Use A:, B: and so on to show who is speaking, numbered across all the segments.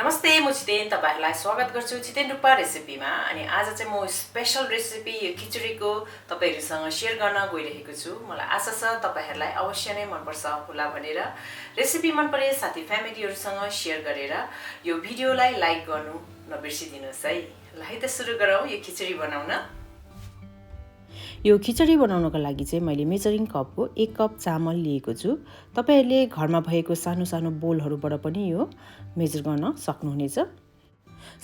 A: नमस्ते म छितेन तपाईहरुलाई स्वागत गर्छु छितेन दुक्पा रेसिपीमा अनि आज चाहिँ म स्पेशल रेसिपी यो खिचडीको तपाईहरुसँग शेयर गर्न गइरहेको छु। मलाई आशा छ तपाईहरुलाई अवश्य नै मन पर्छ होला भनेर रेसिपी मन परे साथी फ्यामिलीहरुसँग शेयर गरेर यो भिडियोलाई लाइक गर्नु नबिर्सिदिनुस् है। ल है त सुरु गरौँ यो खिचडी बनाउन। यो खिचडी बनाउनको लागि चाहिँ मैले मेजरिङ कपको 1 कप चामल लिएको छु। तपाईहरुले घरमा भएको सानो सानो बोलहरुबाट पनि यो मेजर गर्न सक्नुहुनेछ।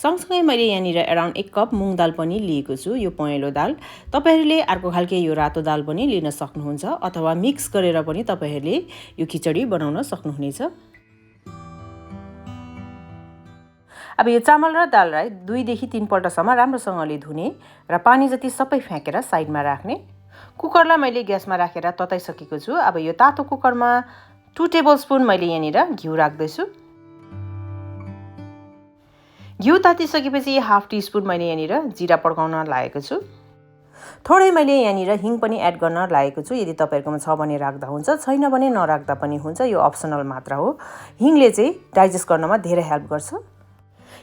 A: सँगसँगै मैले यहाँनिर अराउन्ड 1 कप मुङ दाल पनि लिएको छु। यो पहेँलो दाल तपाईहरुले अर्को खालके यो रातो दाल पनि लिन सक्नुहुन्छ अथवा मिक्स गरेर पनि तपाईहरुले यो खिचडी बनाउन सक्नुहुनेछ। अब यो चामल र दाललाई 2 देखि 3 पल्टसम्म राम्रोसँगले धुने र पानी जति सबै फ्याकेर साइडमा राख्ने। कुकरलाई मैले ग्यासमा राखेर तताइसकेको छु। अब यो तातो कुकरमा 2 टेबलस्पुन मैले यहाँनिर घिउ राख्दै छु। घिउ तातिसकेपछि हाफ टीस्पुन मैले यहाँनिर जिरा पड्काउन लागेको छु। थोरै मैले यहाँनिर हिङ पनि एड गर्न लागेको छु। यदि तपाईहरुकोमा छ भने राख्दा हुन्छ, छैन भने नराख्दा पनि हुन्छ। यो अप्सनल मात्र हो। हिङले चाहिँ डाइजेस्ट गर्नमा धेरै हेल्प गर्छ।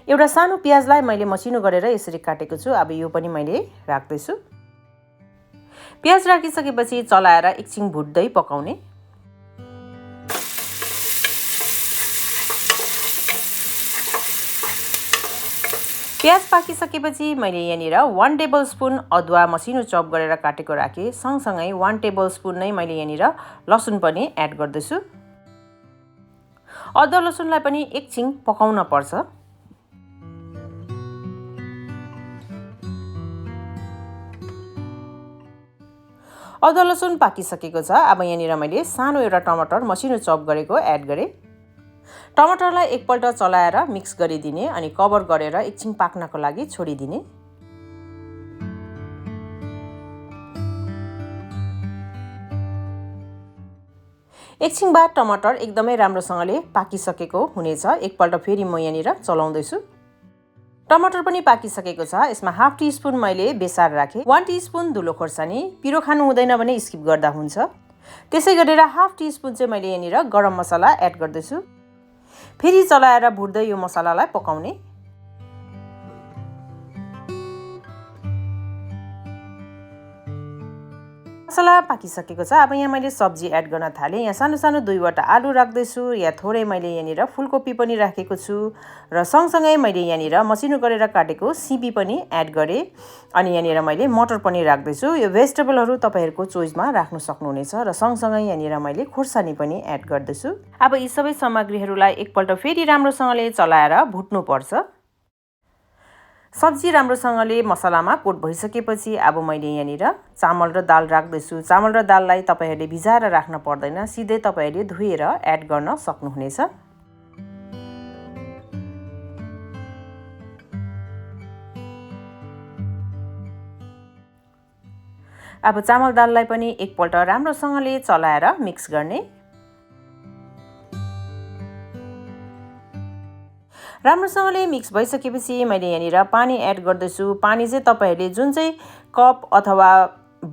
A: एउटा सानो प्याजलाई मैले मसिनो गरेर यसरी काटेको छु। अब यो पनि मैले राख्दै छु। प्याज राखिसकेपछि चलाएर एकछिन भुट्दै पकाउने। प्याज पाकिसकेपछि मैले यहाँनिर 1 टेबलस्पुन अदुवा मसिनो चप गरेर काटेको राखे। सँगसँगै 1 टेबलस्पुन नै मैले यहाँनिर लसुन पनि एड गर्दै छु। अदुवा लसुनलाई पनि एकछिन पकाउन पर्छ। अदुवा लसुन पाकिसकेको छ। अब यहाँनिर मैले सानो एउटा टमाटर मसिनो चप गरेको एड गरे। टमाटरलाई एकपल्ट चलाएर मिक्स गरिदिने अनि कभर गरेर एकछिन पाक्नको लागि छोडिदिने। एकछिन बाद टमाटर एकदमै राम्रोसँगले पाकिसकेको हुनेछ। एकपल्ट फेरि म यहाँनिर चलाउँदै छु। टमाटर पनि पाकिसकेको छ। यसमा हाफ टीस्पुन मैले बेसार राखे। 1 टीस्पुन धुलो खोर्सानी, पिरो खानु हुँदैन भने स्किप गर्दा हुन्छ। त्यसै गरेर हाफ टीस्पुन चाहिँ मैले यहाँनिर गरम मसला एड गर्दै छु। फेरि चलाएर भुट्दै यो मसलालाई पकाउने। मसला पाकिसकेको छ। अब यहाँ मैले सब्जी एड गर्न थाले। यहाँ सानो सानो 2वटा आलु राख्दै छु। या थोरै मैले यहाँनिर फुलकोपी पनि राखेको छु र सँगसँगै मैले यहाँनिर मसिनो गरेर काटेको सिमी पनि एड गरे। अनि यहाँनिर मैले मटर पनि राख्दै छु। यो भेजिटेबलहरु तपाईहरुको चोइसमा राख्न सक्नुहुनेछ र सँगसँगै यहाँनिर मैले खोर्सानी पनि एड गर्दै छु। अब यी सबै सामग्रीहरुलाई एकपल्ट फेरि राम्रोसँगले चलाएर भुट्नु पर्छ। सब्जी राम्रोसँगले मसलामा कोट भइसकेपछि अब मैले यहाँनिर चामल र दाल राख्दै छु। चामल र दाललाई तपाईहरुले भिजाएर राख्न पर्दैन, सिधै तपाईहरुले धुएर एड गर्न सक्नुहुनेछ। अब चामल दाललाई पनि एकपल्ट राम्रोसँगले चलाएर मिक्स गर्ने। राम्रोसँगले मिक्स भइसकेपछि मैले यहाँनिर पानी एड गर्दै छु। पानी चाहिँ तपाईहरुले जुन चाहिँ कप अथवा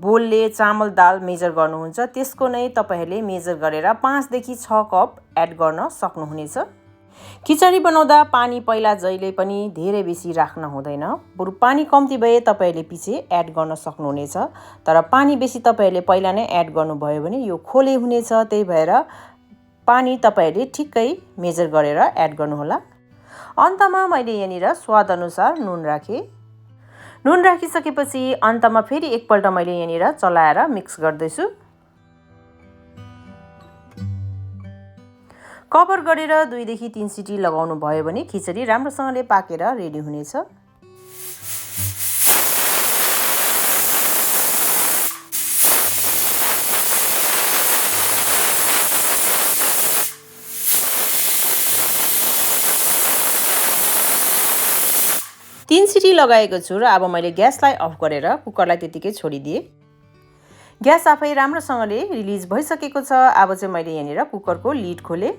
A: बोलले चामल दाल मेजर गर्नुहुन्छ त्यसको नै तपाईहरुले मेजर गरेर 5 देखि 6 कप एड गर्न सक्नुहुनेछ। खिचडी बनाउँदा पानी पहिला जहिले पनि धेरै बेसी राख्न हुँदैन। बरु पानी कम्ती भए तपाईहरुले पछि एड गर्न सक्नुहुनेछ। तर पानी बेसी तपाईहरुले पहिला नै एड गर्नुभयो भने यो खोले हुनेछ। त्यही भएर पानी तपाईहरुले ठिक्कै मेजर गरेर एड गर्नुहोला। अन्तमा मैले यहाँनिर स्वाद अनुसार नुन राखे। नुन राखिसकेपछि अन्तमा फेरि एकपल्ट मैले यहाँनिर चलाएर मिक्स गर्दै छु। कभर गरेर 2 देखि 3 सिटी लगाउनु भयो भने खिचडी राम्रोसँगले पाकेर रेडी हुनेछ। तीन सिटी लगाएको छु र अब मैले ग्यासलाई अफ गरेर कुकरलाई त्यतिकै छोडिदिए। ग्यास आफै राम्रोसँगले रिलिज भइसकेको छ। अब चाहिँ मैले यहाँनिर कुकरको लिड खोले।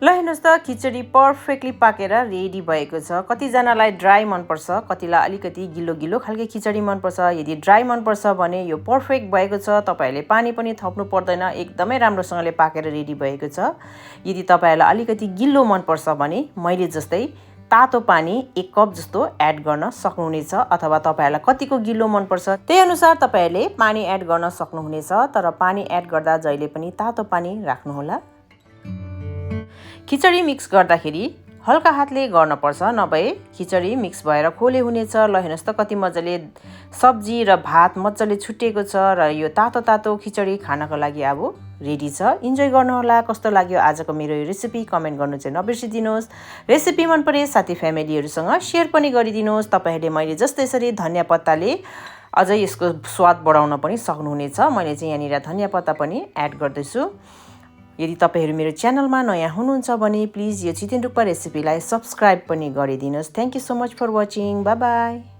A: ल हेर्नुहोस् त खिचडी पर्फेक्टली पाकेर रेडी भएको छ। कतिजनालाई ड्राई मनपर्छ, कतिलाई अलिकति गिलो गिलो खालको खिचडी मनपर्छ। यदि ड्राई मनपर्छ भने यो पर्फेक्ट भएको छ। तपाईँहरूले पानी पनि थप्नु पर्दैन, एकदमै राम्रोसँगले पाकेर रेडी भएको छ। यदि तपाईँहरूलाई अलिकति गिलो मनपर्छ भने मैले जस्तै तातो पानी 1 कप जस्तो एड गर्न सक्नुहुनेछ, अथवा तपाईँहरूलाई कतिको गिलो मनपर्छ त्यही अनुसार तपाईँहरूले पानी एड गर्न सक्नुहुनेछ। तर पानी एड गर्दा जहिले पनि तातो पानी राख्नुहोला। खिचडी मिक्स गर्दाखेरि हल्का हातले गर्नुपर्छ, नभए खिचडी मिक्स भएर खोले हुनेछ। ल हेर्नुहोस् त कति मजाले सब्जी र भात मजाले छुट्टिएको छ र यो तातो तातो खिचडी खानको लागि अब रेडी छ। इन्जोय गर्नुहोला। कस्तो लाग्यो आजको मेरो यो रेसिपी कमेन्ट गर्नु चाहिँ नबिर्सिदिनुहोस्। रेसिपी मन परे साथी फ्यामिलीहरूसँग सेयर पनि गरिदिनुहोस्। तपाईँहरूले मैले जस्तै यसरी धनिया पत्ताले अझै यसको स्वाद बढाउन पनि सक्नुहुनेछ। मैले चाहिँ यहाँनिर धनिया पत्ता पनि एड गर्दैछु। यदि तपाईँहरू मेरो च्यानलमा नयाँ हुनुहुन्छ भने प्लिज यो छितेन डुक्पा रेसिपीलाई सब्सक्राइब पनि गरिदिनुहोस्। Thank you so much for watching. Bye by.